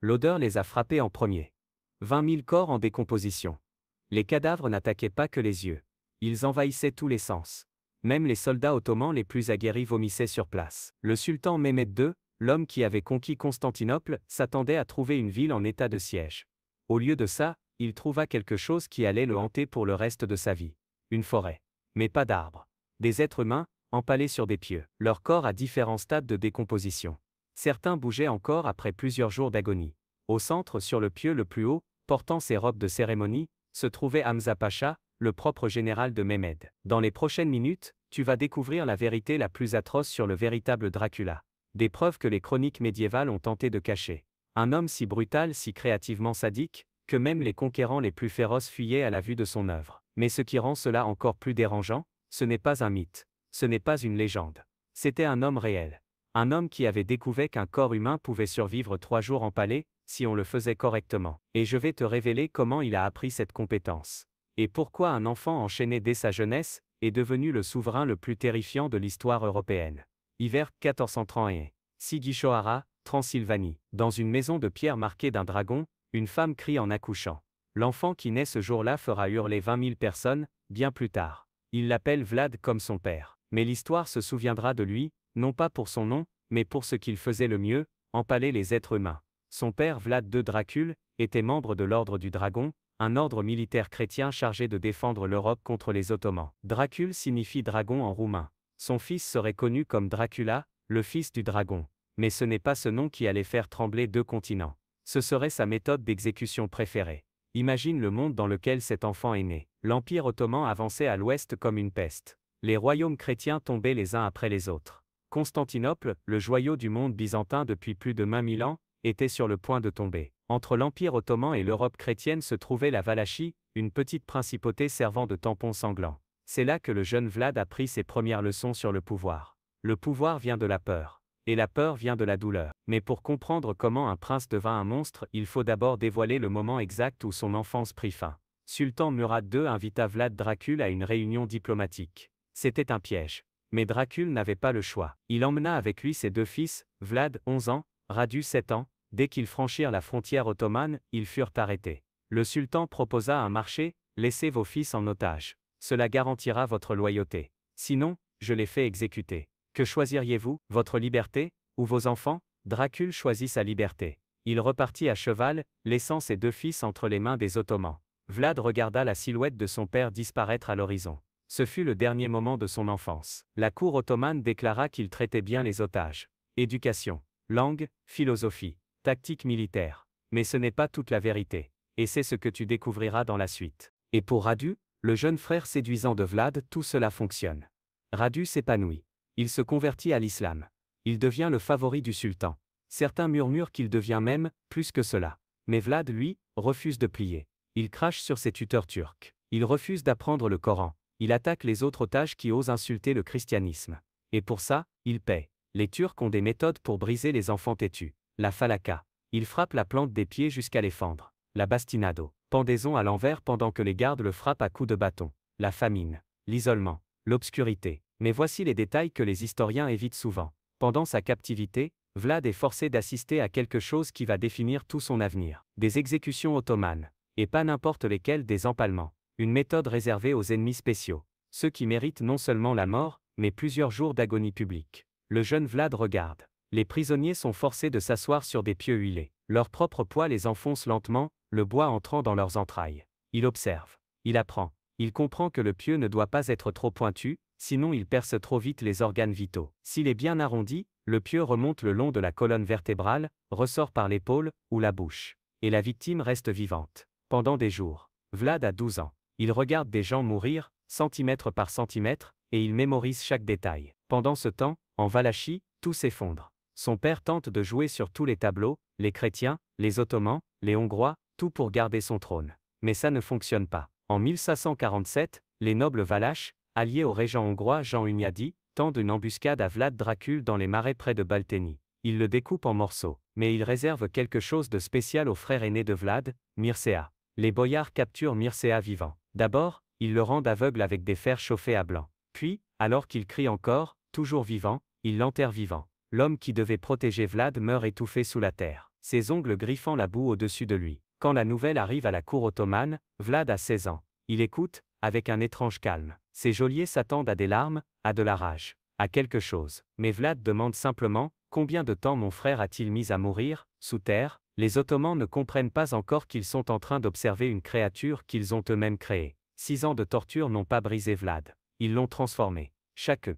L'odeur les a frappés en premier. 20 000 corps en décomposition. Les cadavres n'attaquaient pas que les yeux. Ils envahissaient tous les sens. Même les soldats ottomans les plus aguerris vomissaient sur place. Le sultan Mehmed II, l'homme qui avait conquis Constantinople, s'attendait à trouver une ville en état de siège. Au lieu de ça, il trouva quelque chose qui allait le hanter pour le reste de sa vie. Une forêt. Mais pas d'arbres. Des êtres humains, empalés sur des pieux. Leur corps à différents stades de décomposition. Certains bougeaient encore après plusieurs jours d'agonie. Au centre, sur le pieu le plus haut, portant ses robes de cérémonie, se trouvait Hamza Pacha, le propre général de Mehmed. Dans les prochaines minutes, tu vas découvrir la vérité la plus atroce sur le véritable Dracula. Des preuves que les chroniques médiévales ont tenté de cacher. Un homme si brutal, si créativement sadique, que même les conquérants les plus féroces fuyaient à la vue de son œuvre. Mais ce qui rend cela encore plus dérangeant, ce n'est pas un mythe, ce n'est pas une légende. C'était un homme réel. Un homme qui avait découvert qu'un corps humain pouvait survivre 3 jours empalé, si on le faisait correctement. Et je vais te révéler comment il a appris cette compétence. Et pourquoi un enfant enchaîné dès sa jeunesse est devenu le souverain le plus terrifiant de l'histoire européenne. Hiver 1431. Sighisoara, Transylvanie. Dans une maison de pierre marquée d'un dragon, une femme crie en accouchant. L'enfant qui naît ce jour-là fera hurler 20 000 personnes, bien plus tard. Il l'appelle Vlad comme son père. Mais l'histoire se souviendra de lui, non pas pour son nom, mais pour ce qu'il faisait le mieux, empaler les êtres humains. Son père Vlad II Dracul était membre de l'Ordre du Dragon, un ordre militaire chrétien chargé de défendre l'Europe contre les Ottomans. Dracul signifie dragon en roumain. Son fils serait connu comme Dracula, le fils du dragon. Mais ce n'est pas ce nom qui allait faire trembler 2 continents. Ce serait sa méthode d'exécution préférée. Imagine le monde dans lequel cet enfant est né. L'Empire ottoman avançait à l'ouest comme une peste. Les royaumes chrétiens tombaient les uns après les autres. Constantinople, le joyau du monde byzantin depuis plus de 20 000 ans, était sur le point de tomber. Entre l'Empire ottoman et l'Europe chrétienne se trouvait la Valachie, une petite principauté servant de tampon sanglant. C'est là que le jeune Vlad a pris ses premières leçons sur le pouvoir. Le pouvoir vient de la peur. Et la peur vient de la douleur. Mais pour comprendre comment un prince devint un monstre, il faut d'abord dévoiler le moment exact où son enfance prit fin. Sultan Murad II invita Vlad Dracul à une réunion diplomatique. C'était un piège. Mais Dracul n'avait pas le choix. Il emmena avec lui ses 2 fils, Vlad, 11 ans, Radu, 7 ans. Dès qu'ils franchirent la frontière ottomane, ils furent arrêtés. Le sultan proposa un marché, laissez vos fils en otage. Cela garantira votre loyauté. Sinon, je les fais exécuter. Que choisiriez-vous, votre liberté, ou vos enfants? Dracul choisit sa liberté. Il repartit à cheval, laissant ses 2 fils entre les mains des Ottomans. Vlad regarda la silhouette de son père disparaître à l'horizon. Ce fut le dernier moment de son enfance. La cour ottomane déclara qu'il traitait bien les otages. Éducation, langue, philosophie, tactique militaire. Mais ce n'est pas toute la vérité. Et c'est ce que tu découvriras dans la suite. Et pour Radu, le jeune frère séduisant de Vlad, tout cela fonctionne. Radu s'épanouit. Il se convertit à l'islam. Il devient le favori du sultan. Certains murmurent qu'il devient même plus que cela. Mais Vlad, lui, refuse de plier. Il crache sur ses tuteurs turcs. Il refuse d'apprendre le Coran. Il attaque les autres otages qui osent insulter le christianisme. Et pour ça, il paie. Les Turcs ont des méthodes pour briser les enfants têtus. La falaka. Il frappe la plante des pieds jusqu'à les fendre. La bastinado. Pendaison à l'envers pendant que les gardes le frappent à coups de bâton. La famine. L'isolement. L'obscurité. Mais voici les détails que les historiens évitent souvent. Pendant sa captivité, Vlad est forcé d'assister à quelque chose qui va définir tout son avenir. Des exécutions ottomanes. Et pas n'importe lesquelles, des empalements. Une méthode réservée aux ennemis spéciaux. Ceux qui méritent non seulement la mort, mais plusieurs jours d'agonie publique. Le jeune Vlad regarde. Les prisonniers sont forcés de s'asseoir sur des pieux huilés. Leur propre poids les enfonce lentement, le bois entrant dans leurs entrailles. Il observe. Il apprend. Il comprend que le pieu ne doit pas être trop pointu, sinon il perce trop vite les organes vitaux. S'il est bien arrondi, le pieu remonte le long de la colonne vertébrale, ressort par l'épaule, ou la bouche. Et la victime reste vivante. Pendant des jours. Vlad a 12 ans. Il regarde des gens mourir, centimètre par centimètre, et il mémorise chaque détail. Pendant ce temps, en Valachie, tout s'effondre. Son père tente de jouer sur tous les tableaux, les chrétiens, les ottomans, les hongrois, tout pour garder son trône. Mais ça ne fonctionne pas. En 1547, les nobles valaches, alliés au régent hongrois Jean Hunyadi, tendent une embuscade à Vlad Dracul dans les marais près de Balteni. Ils le découpent en morceaux, mais ils réservent quelque chose de spécial au frère aîné de Vlad, Mircea. Les boyards capturent Mircea vivant. D'abord, ils le rendent aveugle avec des fers chauffés à blanc. Puis, alors qu'il crie encore, toujours vivant, ils l'enterrent vivant. L'homme qui devait protéger Vlad meurt étouffé sous la terre. ses ongles griffant la boue au-dessus de lui. Quand la nouvelle arrive à la cour ottomane, Vlad a 16 ans. Il écoute, avec un étrange calme. Ses geôliers s'attendent à des larmes, à de la rage, à quelque chose. Mais Vlad demande simplement, combien de temps mon frère a-t-il mis à mourir, sous terre? Les Ottomans ne comprennent pas encore qu'ils sont en train d'observer une créature qu'ils ont eux-mêmes créée. 6 ans de torture n'ont pas brisé Vlad. Ils l'ont transformé. Chaque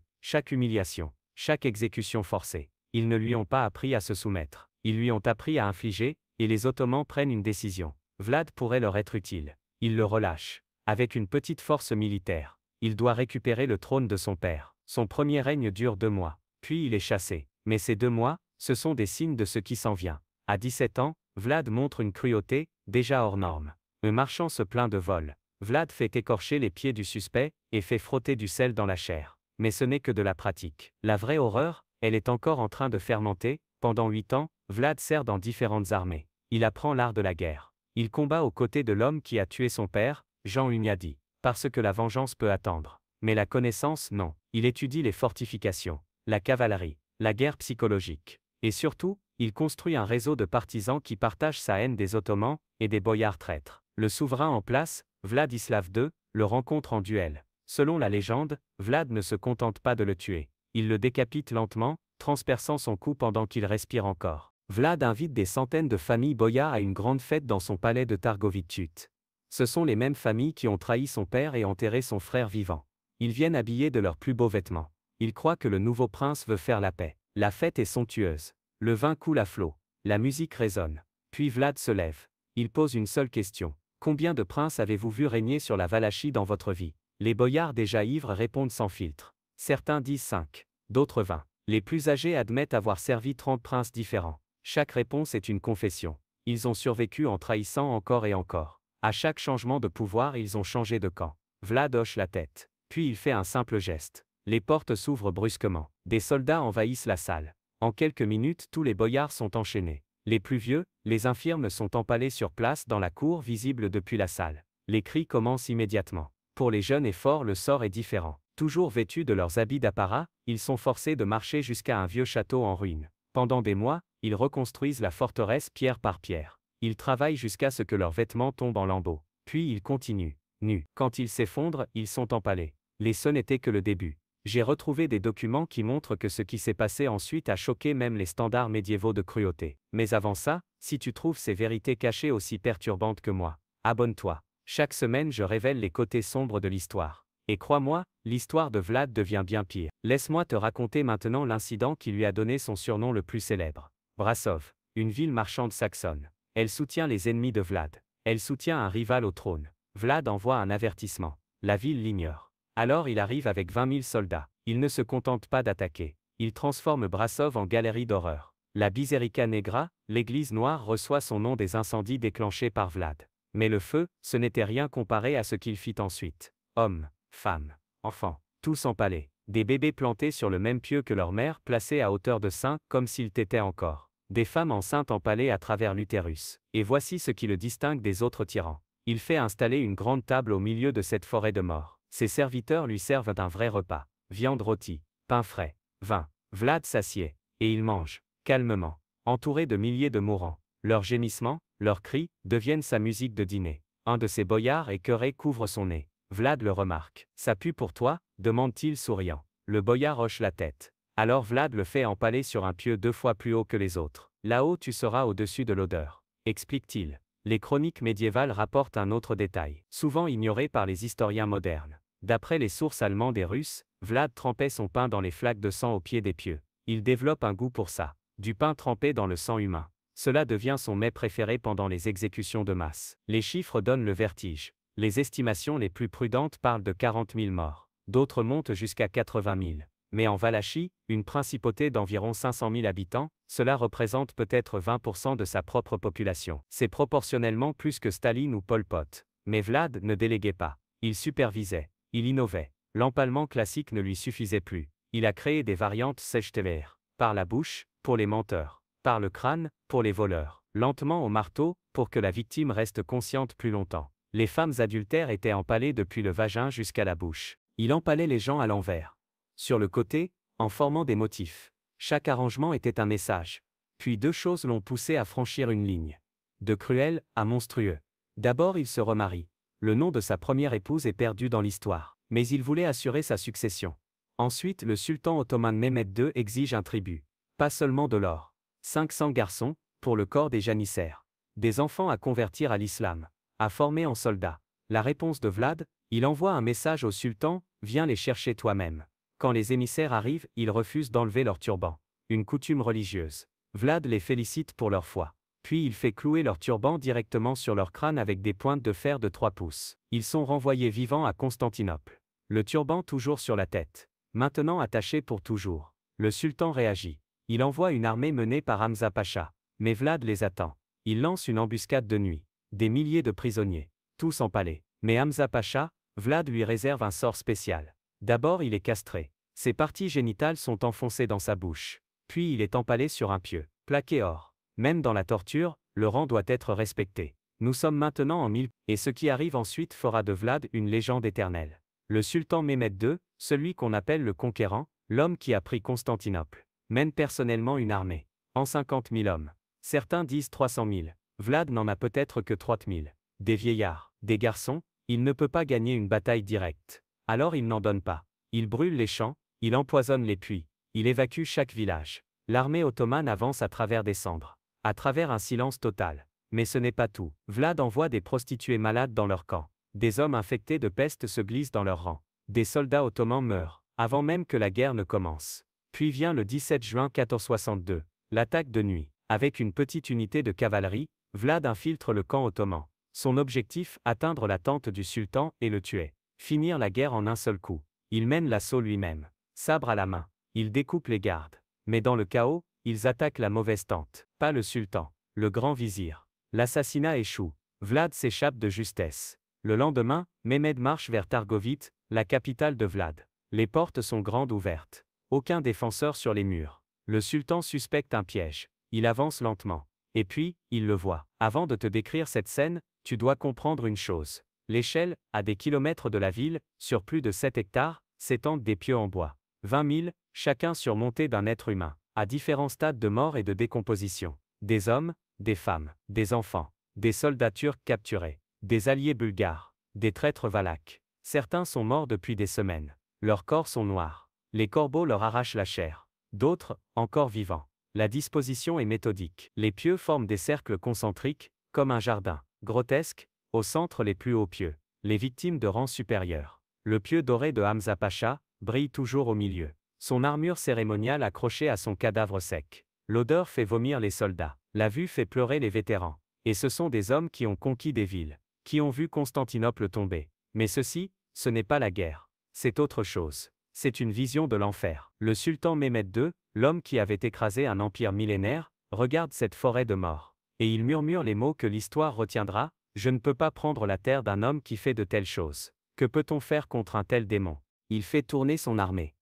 humiliation, chaque exécution forcée. Ils ne lui ont pas appris à se soumettre. Ils lui ont appris à infliger, et les Ottomans prennent une décision. Vlad pourrait leur être utile. Ils le relâchent. Avec une petite force militaire. Il doit récupérer le trône de son père. Son premier règne dure 2 mois. Puis il est chassé. Mais ces 2 mois, ce sont des signes de ce qui s'en vient. À 17 ans, Vlad montre une cruauté, déjà hors norme. Un marchand se plaint de vol. Vlad fait écorcher les pieds du suspect, et fait frotter du sel dans la chair. Mais ce n'est que de la pratique. La vraie horreur, elle est encore en train de fermenter. Pendant 8 ans, Vlad sert dans différentes armées. Il apprend l'art de la guerre. Il combat aux côtés de l'homme qui a tué son père, Jean Hunyadi. Parce que la vengeance peut attendre. Mais la connaissance, non. Il étudie les fortifications, la cavalerie, la guerre psychologique. Et surtout, il construit un réseau de partisans qui partagent sa haine des Ottomans et des boyards traîtres. Le souverain en place, Vladislav II, le rencontre en duel. Selon la légende, Vlad ne se contente pas de le tuer. Il le décapite lentement, transperçant son cou pendant qu'il respire encore. Vlad invite des centaines de familles boyards à une grande fête dans son palais de Targovitchut. Ce sont les mêmes familles qui ont trahi son père et enterré son frère vivant. Ils viennent habillés de leurs plus beaux vêtements. Ils croient que le nouveau prince veut faire la paix. La fête est somptueuse. Le vin coule à flot. La musique résonne. Puis Vlad se lève. Il pose une seule question. Combien de princes avez-vous vu régner sur la Valachie dans votre vie? Les boyards déjà ivres répondent sans filtre. Certains disent 5, d'autres 20. Les plus âgés admettent avoir servi 30 princes différents. Chaque réponse est une confession. Ils ont survécu en trahissant encore et encore. À chaque changement de pouvoir, ils ont changé de camp. Vlad hoche la tête. Puis il fait un simple geste. Les portes s'ouvrent brusquement. Des soldats envahissent la salle. En quelques minutes, tous les boyards sont enchaînés. Les plus vieux, les infirmes sont empalés sur place dans la cour visible depuis la salle. Les cris commencent immédiatement. Pour les jeunes et forts, le sort est différent. Toujours vêtus de leurs habits d'apparat, ils sont forcés de marcher jusqu'à un vieux château en ruine. Pendant des mois, ils reconstruisent la forteresse pierre par pierre. Ils travaillent jusqu'à ce que leurs vêtements tombent en lambeaux. Puis ils continuent, nus. Quand ils s'effondrent, ils sont empalés. Et ce n'était que le début. J'ai retrouvé des documents qui montrent que ce qui s'est passé ensuite a choqué même les standards médiévaux de cruauté. Mais avant ça, si tu trouves ces vérités cachées aussi perturbantes que moi, abonne-toi. Chaque semaine je révèle les côtés sombres de l'histoire. Et crois-moi, l'histoire de Vlad devient bien pire. Laisse-moi te raconter maintenant l'incident qui lui a donné son surnom le plus célèbre. Brassov, une ville marchande saxonne. Elle soutient les ennemis de Vlad. Elle soutient un rival au trône. Vlad envoie un avertissement. La ville l'ignore. Alors il arrive avec 20 000 soldats. Il ne se contente pas d'attaquer. Il transforme Brassov en galerie d'horreur. La Biserica Negra, l'église noire, reçoit son nom des incendies déclenchés par Vlad. Mais le feu, ce n'était rien comparé à ce qu'il fit ensuite. Hommes, femmes, enfants, tous empalés. Des bébés plantés sur le même pieu que leur mère, placés à hauteur de sein, comme s'ils t'étaient encore. Des femmes enceintes empalées à travers l'utérus. Et voici ce qui le distingue des autres tyrans. Il fait installer une grande table au milieu de cette forêt de morts. Ses serviteurs lui servent un vrai repas. Viande rôtie, pain frais, vin. Vlad s'assied. Et il mange, calmement, entouré de milliers de mourants. Leurs gémissements, leurs cris, deviennent sa musique de dîner. Un de ses boyards écœurés couvre son nez. Vlad le remarque. « Ça pue pour toi » demande-t-il souriant. Le boyard hoche la tête. Alors Vlad le fait empaler sur un pieu 2 fois plus haut que les autres. « Là-haut tu seras au-dessus de l'odeur » explique-t-il. Les chroniques médiévales rapportent un autre détail, souvent ignoré par les historiens modernes. D'après les sources allemandes et russes, Vlad trempait son pain dans les flaques de sang au pied des pieux. Il développe un goût pour ça. Du pain trempé dans le sang humain. Cela devient son mets préféré pendant les exécutions de masse. Les chiffres donnent le vertige. Les estimations les plus prudentes parlent de 40 000 morts. D'autres montent jusqu'à 80 000. Mais en Valachie, une principauté d'environ 500 000 habitants, cela représente peut-être 20% de sa propre population. C'est proportionnellement plus que Staline ou Pol Pot. Mais Vlad ne déléguait pas. Il supervisait. Il innovait. L'empalement classique ne lui suffisait plus. Il a créé des variantes Sechsteller. Par la bouche, pour les menteurs. Par le crâne, pour les voleurs. Lentement au marteau, pour que la victime reste consciente plus longtemps. Les femmes adultères étaient empalées depuis le vagin jusqu'à la bouche. Il empalait les gens à l'envers. Sur le côté, en formant des motifs. Chaque arrangement était un message. Puis deux choses l'ont poussé à franchir une ligne. De cruel à monstrueux. D'abord il se remarie. Le nom de sa première épouse est perdu dans l'histoire, mais il voulait assurer sa succession. Ensuite le sultan ottoman Mehmed II exige un tribut. Pas seulement de l'or. 500 garçons, pour le corps des janissaires. Des enfants à convertir à l'islam. À former en soldats. La réponse de Vlad, il envoie un message au sultan, viens les chercher toi-même. Quand les émissaires arrivent, ils refusent d'enlever leur turban. Une coutume religieuse. Vlad les félicite pour leur foi. Puis il fait clouer leur turban directement sur leur crâne avec des pointes de fer de 3 pouces. Ils sont renvoyés vivants à Constantinople. Le turban toujours sur la tête. Maintenant attaché pour toujours. Le sultan réagit. Il envoie une armée menée par Hamza Pacha. Mais Vlad les attend. Il lance une embuscade de nuit. Des milliers de prisonniers. Tous empalés. Mais Hamza Pacha, Vlad lui réserve un sort spécial. D'abord il est castré. Ses parties génitales sont enfoncées dans sa bouche. Puis il est empalé sur un pieu, plaqué or. Même dans la torture, le rang doit être respecté. Nous sommes maintenant en 1000, et ce qui arrive ensuite fera de Vlad une légende éternelle. Le sultan Mehmed II, celui qu'on appelle le conquérant, l'homme qui a pris Constantinople, mène personnellement une armée. En 50 000 hommes. Certains disent 300 000. Vlad n'en a peut-être que 30 000. Des vieillards, des garçons, il ne peut pas gagner une bataille directe. Alors il n'en donne pas. Il brûle les champs, il empoisonne les puits, il évacue chaque village. L'armée ottomane avance à travers des cendres, à travers un silence total. Mais ce n'est pas tout. Vlad envoie des prostituées malades dans leur camp. Des hommes infectés de peste se glissent dans leurs rangs. Des soldats ottomans meurent, avant même que la guerre ne commence. Puis vient le 17 juin 1462, l'attaque de nuit. Avec une petite unité de cavalerie, Vlad infiltre le camp ottoman. Son objectif, atteindre la tente du sultan et le tuer. Finir la guerre en un seul coup. Il mène l'assaut lui-même. Sabre à la main. Il découpe les gardes. Mais dans le chaos, ils attaquent la mauvaise tente. Pas le sultan. Le grand vizir. L'assassinat échoue. Vlad s'échappe de justesse. Le lendemain, Mehmed marche vers Targovite, la capitale de Vlad. Les portes sont grandes ouvertes. Aucun défenseur sur les murs. Le sultan suspecte un piège. Il avance lentement. Et puis, il le voit. Avant de te décrire cette scène, tu dois comprendre une chose. L'échelle, à des kilomètres de la ville, sur plus de 7 hectares, s'étendent des pieux en bois. 20 000, chacun surmonté d'un être humain, à différents stades de mort et de décomposition. Des hommes, des femmes, des enfants, des soldats turcs capturés, des alliés bulgares, des traîtres valaques. Certains sont morts depuis des semaines. Leurs corps sont noirs. Les corbeaux leur arrachent la chair. D'autres, encore vivants. La disposition est méthodique. Les pieux forment des cercles concentriques, comme un jardin. Grotesque, au centre les plus hauts pieux. Les victimes de rang supérieur. Le pieu doré de Hamza Pacha brille toujours au milieu. Son armure cérémoniale accrochée à son cadavre sec. L'odeur fait vomir les soldats. La vue fait pleurer les vétérans. Et ce sont des hommes qui ont conquis des villes, qui ont vu Constantinople tomber. Mais ceci, ce n'est pas la guerre. C'est autre chose. C'est une vision de l'enfer. Le sultan Mehmed II, l'homme qui avait écrasé un empire millénaire, regarde cette forêt de mort. Et il murmure les mots que l'histoire retiendra: je ne peux pas prendre la terre d'un homme qui fait de telles choses. Que peut-on faire contre un tel démon? Il fait tourner son armée.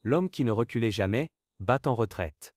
L'homme qui ne reculait jamais, bat en retraite.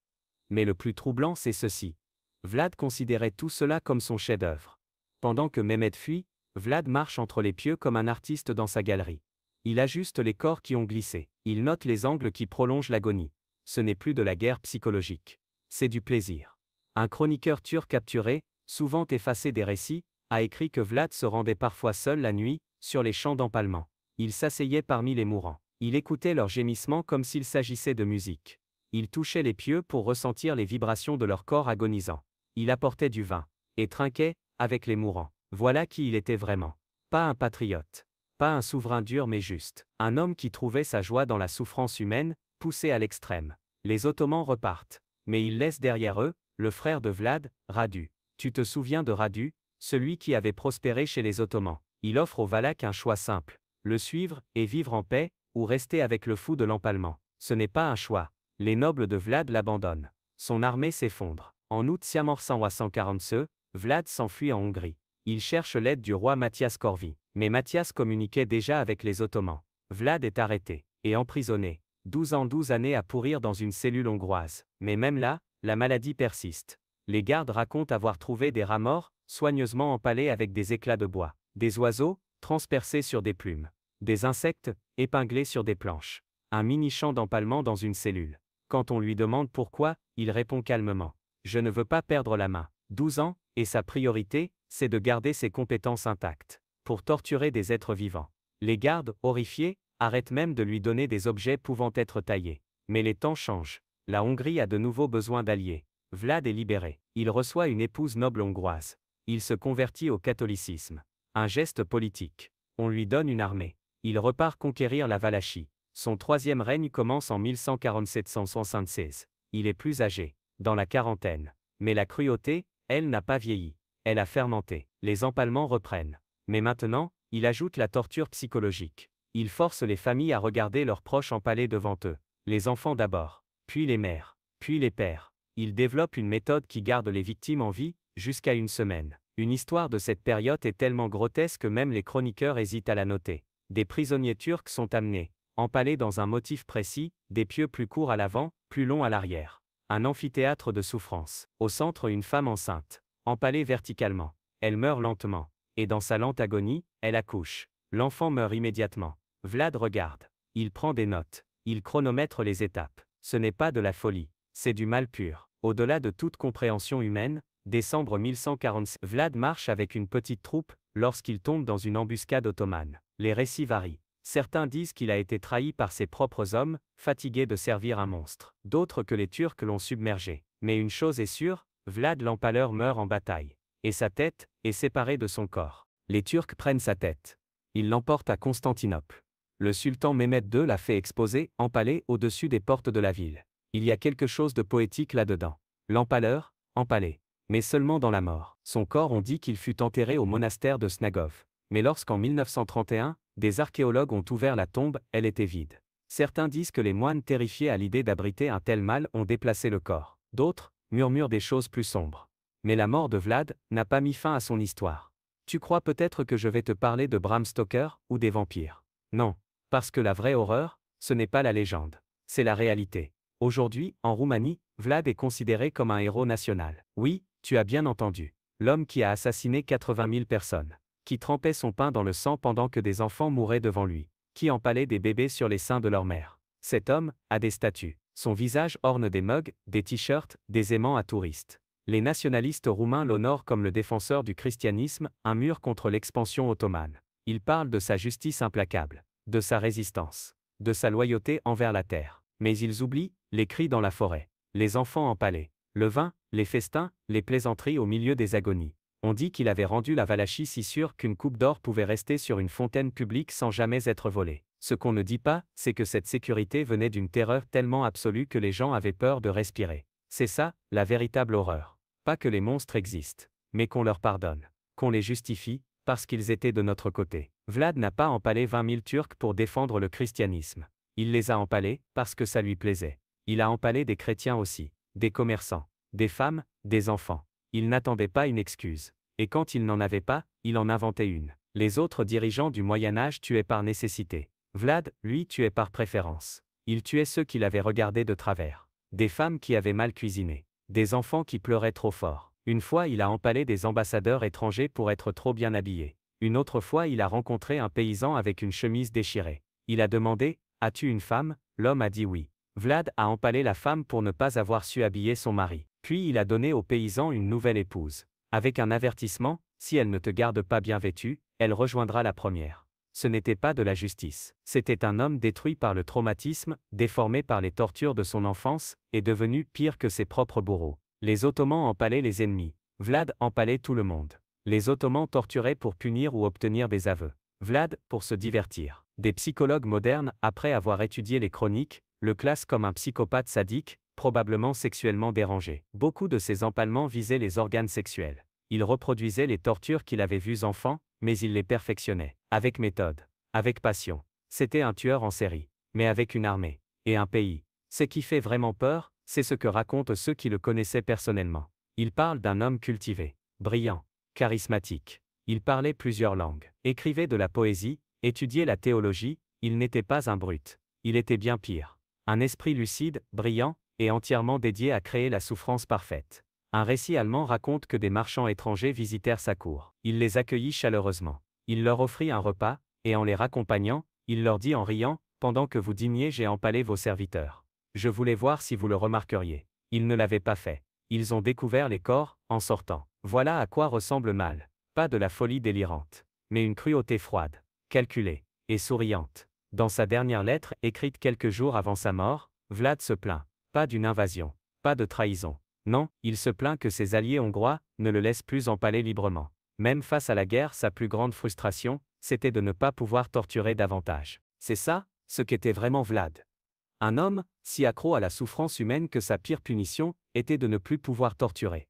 Mais le plus troublant c'est ceci. Vlad considérait tout cela comme son chef-d'œuvre. Pendant que Mehmed fuit, Vlad marche entre les pieux comme un artiste dans sa galerie. Il ajuste les corps qui ont glissé. Il note les angles qui prolongent l'agonie. Ce n'est plus de la guerre psychologique. C'est du plaisir. Un chroniqueur turc capturé, souvent effacé des récits, a écrit que Vlad se rendait parfois seul la nuit, sur les champs d'empalement. Il s'asseyait parmi les mourants. Il écoutait leurs gémissements comme s'il s'agissait de musique. Il touchait les pieux pour ressentir les vibrations de leur corps agonisant. Il apportait du vin, et trinquait, avec les mourants. Voilà qui il était vraiment. Pas un patriote. Pas un souverain dur mais juste. Un homme qui trouvait sa joie dans la souffrance humaine, poussée à l'extrême. Les Ottomans repartent. Mais ils laissent derrière eux, le frère de Vlad, Radu. Tu te souviens de Radu, celui qui avait prospéré chez les Ottomans. Il offre aux Valaques un choix simple. Le suivre, et vivre en paix, ou rester avec le fou de l'empalement. Ce n'est pas un choix. Les nobles de Vlad l'abandonnent. Son armée s'effondre. En août 1942, Vlad s'enfuit en Hongrie. Il cherche l'aide du roi Mathias Corvi. Mais Mathias communiquait déjà avec les Ottomans. Vlad est arrêté et emprisonné. 12 années à pourrir dans une cellule hongroise. Mais même là, la maladie persiste. Les gardes racontent avoir trouvé des rats morts, soigneusement empalés avec des éclats de bois. Des oiseaux, transpercés sur des plumes. Des insectes, épinglés sur des planches. Un mini-champ d'empalement dans une cellule. Quand on lui demande pourquoi, il répond calmement. Je ne veux pas perdre la main. 12 ans, et sa priorité, c'est de garder ses compétences intactes. Pour torturer des êtres vivants. Les gardes, horrifiés, arrêtent même de lui donner des objets pouvant être taillés. Mais les temps changent. La Hongrie a de nouveau besoin d'alliés. Vlad est libéré. Il reçoit une épouse noble hongroise. Il se convertit au catholicisme. Un geste politique. On lui donne une armée. Il repart conquérir la Valachie. Son troisième règne commence en 1147-176. Il est plus âgé, dans la quarantaine. Mais la cruauté, elle n'a pas vieilli. Elle a fermenté. Les empalements reprennent. Mais maintenant, il ajoute la torture psychologique. Il force les familles à regarder leurs proches empalés devant eux. Les enfants d'abord, puis les mères, puis les pères. Il développe une méthode qui garde les victimes en vie, jusqu'à une semaine. Une histoire de cette période est tellement grotesque que même les chroniqueurs hésitent à la noter. Des prisonniers turcs sont amenés, empalés dans un motif précis, des pieux plus courts à l'avant, plus longs à l'arrière. Un amphithéâtre de souffrance. Au centre, une femme enceinte, empalée verticalement. Elle meurt lentement. Et dans sa lente agonie, elle accouche. L'enfant meurt immédiatement. Vlad regarde. Il prend des notes. Il chronomètre les étapes. Ce n'est pas de la folie. C'est du mal pur. Au-delà de toute compréhension humaine, décembre 1146, Vlad marche avec une petite troupe, lorsqu'il tombe dans une embuscade ottomane. Les récits varient. Certains disent qu'il a été trahi par ses propres hommes, fatigués de servir un monstre. D'autres que les Turcs l'ont submergé. Mais une chose est sûre, Vlad l'Empaleur meurt en bataille. Et sa tête est séparée de son corps. Les Turcs prennent sa tête. Ils l'emportent à Constantinople. Le sultan Mehmed II l'a fait exposer, empalé, au-dessus des portes de la ville. Il y a quelque chose de poétique là-dedans. L'empaleur, empalé. Mais seulement dans la mort. Son corps, on dit qu'il fut enterré au monastère de Snagov. Mais lorsqu'en 1931, des archéologues ont ouvert la tombe, elle était vide. Certains disent que les moines terrifiés à l'idée d'abriter un tel mal ont déplacé le corps. D'autres murmurent des choses plus sombres. Mais la mort de Vlad n'a pas mis fin à son histoire. Tu crois peut-être que je vais te parler de Bram Stoker ou des vampires? Non. Parce que la vraie horreur, ce n'est pas la légende. C'est la réalité. Aujourd'hui, en Roumanie, Vlad est considéré comme un héros national. Oui, tu as bien entendu. L'homme qui a assassiné 80 000 personnes. Qui trempait son pain dans le sang pendant que des enfants mouraient devant lui. Qui empalait des bébés sur les seins de leur mère. Cet homme a des statues. Son visage orne des mugs, des t-shirts, des aimants à touristes. Les nationalistes roumains l'honorent comme le défenseur du christianisme, un mur contre l'expansion ottomane. Ils parlent de sa justice implacable, de sa résistance, de sa loyauté envers la terre. Mais ils oublient les cris dans la forêt, les enfants empalés, le vin, les festins, les plaisanteries au milieu des agonies. On dit qu'il avait rendu la Valachie si sûre qu'une coupe d'or pouvait rester sur une fontaine publique sans jamais être volée. Ce qu'on ne dit pas, c'est que cette sécurité venait d'une terreur tellement absolue que les gens avaient peur de respirer. C'est ça, la véritable horreur. Pas que les monstres existent, mais qu'on leur pardonne, qu'on les justifie, parce qu'ils étaient de notre côté. Vlad n'a pas empalé 20 000 Turcs pour défendre le christianisme. Il les a empalés, parce que ça lui plaisait. Il a empalé des chrétiens aussi, des commerçants, des femmes, des enfants. Il n'attendait pas une excuse. Et quand il n'en avait pas, il en inventait une. Les autres dirigeants du Moyen-Âge tuaient par nécessité. Vlad, lui, tuait par préférence. Il tuait ceux qui l'avaient regardé de travers. Des femmes qui avaient mal cuisiné. Des enfants qui pleuraient trop fort. Une fois, il a empalé des ambassadeurs étrangers pour être trop bien habillés. Une autre fois, il a rencontré un paysan avec une chemise déchirée. Il a demandé « As-tu une femme ?» L'homme a dit oui. Vlad a empalé la femme pour ne pas avoir su habiller son mari. Puis il a donné au paysan une nouvelle épouse. Avec un avertissement, si elle ne te garde pas bien vêtue, elle rejoindra la première. Ce n'était pas de la justice. C'était un homme détruit par le traumatisme, déformé par les tortures de son enfance, et devenu pire que ses propres bourreaux. Les Ottomans empalaient les ennemis. Vlad empalait tout le monde. Les Ottomans torturaient pour punir ou obtenir des aveux. Vlad, pour se divertir. Des psychologues modernes, après avoir étudié les chroniques, le classent comme un psychopathe sadique, probablement sexuellement dérangé. Beaucoup de ces empalements visaient les organes sexuels. Il reproduisait les tortures qu'il avait vues enfant, mais il les perfectionnait. Avec méthode. Avec passion. C'était un tueur en série. Mais avec une armée. Et un pays. Ce qui fait vraiment peur, c'est ce que racontent ceux qui le connaissaient personnellement. Il parle d'un homme cultivé, brillant, charismatique. Il parlait plusieurs langues. Écrivait de la poésie, étudiait la théologie, il n'était pas un brute. Il était bien pire. Un esprit lucide, brillant, et entièrement dédié à créer la souffrance parfaite. Un récit allemand raconte que des marchands étrangers visitèrent sa cour. Il les accueillit chaleureusement. Il leur offrit un repas, et en les raccompagnant, il leur dit en riant, « Pendant que vous dîniez, j'ai empalé vos serviteurs. Je voulais voir si vous le remarqueriez. » Il ne l'avait pas fait. Ils ont découvert les corps, en sortant. Voilà à quoi ressemble le mal. Pas de la folie délirante, mais une cruauté froide, calculée, et souriante. Dans sa dernière lettre, écrite quelques jours avant sa mort, Vlad se plaint. Pas d'une invasion, pas de trahison. Non, il se plaint que ses alliés hongrois ne le laissent plus empaler librement. Même face à la guerre, sa plus grande frustration, c'était de ne pas pouvoir torturer davantage. C'est ça, ce qu'était vraiment Vlad. Un homme, si accro à la souffrance humaine que sa pire punition était de ne plus pouvoir torturer.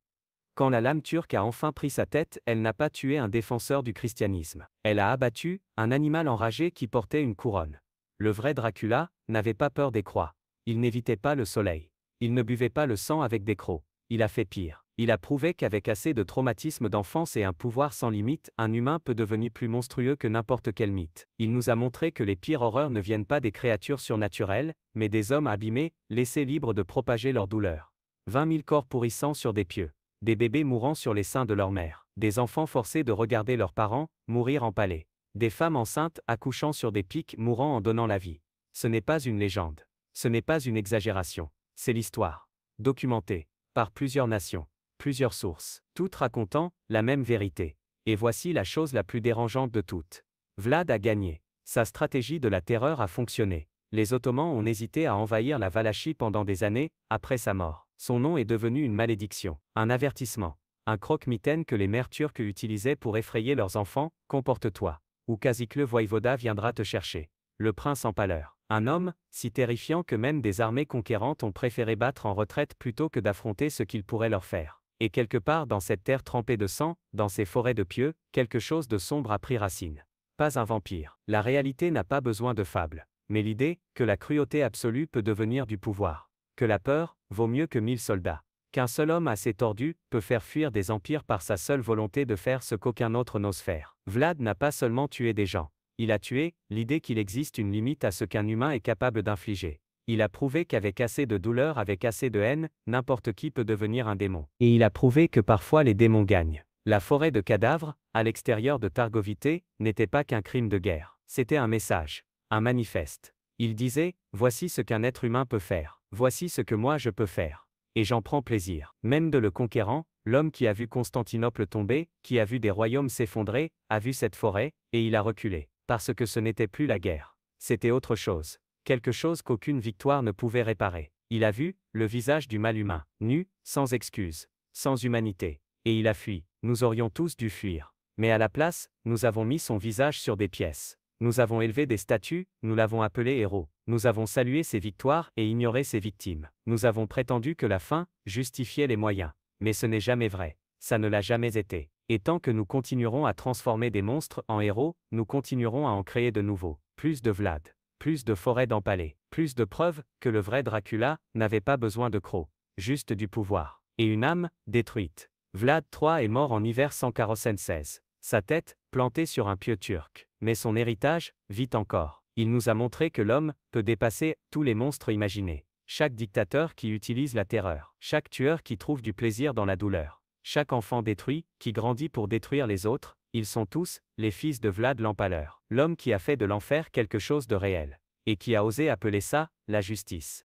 Quand la lame turque a enfin pris sa tête, elle n'a pas tué un défenseur du christianisme. Elle a abattu un animal enragé qui portait une couronne. Le vrai Dracula n'avait pas peur des croix. Il n'évitait pas le soleil. Il ne buvait pas le sang avec des crocs. Il a fait pire. Il a prouvé qu'avec assez de traumatisme d'enfance et un pouvoir sans limite, un humain peut devenir plus monstrueux que n'importe quel mythe. Il nous a montré que les pires horreurs ne viennent pas des créatures surnaturelles, mais des hommes abîmés, laissés libres de propager leur douleur. 20 000 corps pourrissant sur des pieux. Des bébés mourant sur les seins de leur mère. Des enfants forcés de regarder leurs parents mourir empalés. Des femmes enceintes accouchant sur des pics mourant en donnant la vie. Ce n'est pas une légende. Ce n'est pas une exagération. C'est l'histoire. Documentée. Par plusieurs nations. Plusieurs sources. Toutes racontant la même vérité. Et voici la chose la plus dérangeante de toutes. Vlad a gagné. Sa stratégie de la terreur a fonctionné. Les Ottomans ont hésité à envahir la Valachie pendant des années, après sa mort. Son nom est devenu une malédiction, un avertissement, un croque-mitaine que les mères turques utilisaient pour effrayer leurs enfants. Comporte-toi, ou Kazikle Voïvoda viendra te chercher. Le prince en pâleur. Un homme, si terrifiant que même des armées conquérantes ont préféré battre en retraite plutôt que d'affronter ce qu'il pourrait leur faire. Et quelque part dans cette terre trempée de sang, dans ces forêts de pieux, quelque chose de sombre a pris racine. Pas un vampire. La réalité n'a pas besoin de fables. Mais l'idée que la cruauté absolue peut devenir du pouvoir. Que la peur vaut mieux que 1000 soldats. Qu'un seul homme assez tordu peut faire fuir des empires par sa seule volonté de faire ce qu'aucun autre n'ose faire. Vlad n'a pas seulement tué des gens. Il a tué l'idée qu'il existe une limite à ce qu'un humain est capable d'infliger. Il a prouvé qu'avec assez de douleur, avec assez de haine, n'importe qui peut devenir un démon. Et il a prouvé que parfois les démons gagnent. La forêt de cadavres, à l'extérieur de Targovité, n'était pas qu'un crime de guerre. C'était un message, un manifeste. Il disait, voici ce qu'un être humain peut faire. Voici ce que moi je peux faire. Et j'en prends plaisir. Même de le conquérant, l'homme qui a vu Constantinople tomber, qui a vu des royaumes s'effondrer, a vu cette forêt, et il a reculé. Parce que ce n'était plus la guerre. C'était autre chose. Quelque chose qu'aucune victoire ne pouvait réparer. Il a vu le visage du mal humain, nu, sans excuse, sans humanité. Et il a fui. Nous aurions tous dû fuir. Mais à la place, nous avons mis son visage sur des pièces. Nous avons élevé des statues, nous l'avons appelé héros. Nous avons salué ses victoires et ignoré ses victimes. Nous avons prétendu que la fin justifiait les moyens. Mais ce n'est jamais vrai. Ça ne l'a jamais été. Et tant que nous continuerons à transformer des monstres en héros, nous continuerons à en créer de nouveaux. Plus de Vlad. Plus de forêts d'empalés. Plus de preuves que le vrai Dracula n'avait pas besoin de crocs. Juste du pouvoir. Et une âme détruite. Vlad III est mort en hiver 146. Sa tête, plantée sur un pieu turc. Mais son héritage vit encore. Il nous a montré que l'homme peut dépasser tous les monstres imaginés. Chaque dictateur qui utilise la terreur. Chaque tueur qui trouve du plaisir dans la douleur. Chaque enfant détruit, qui grandit pour détruire les autres, ils sont tous les fils de Vlad l'Empaleur. L'homme qui a fait de l'enfer quelque chose de réel. Et qui a osé appeler ça la justice.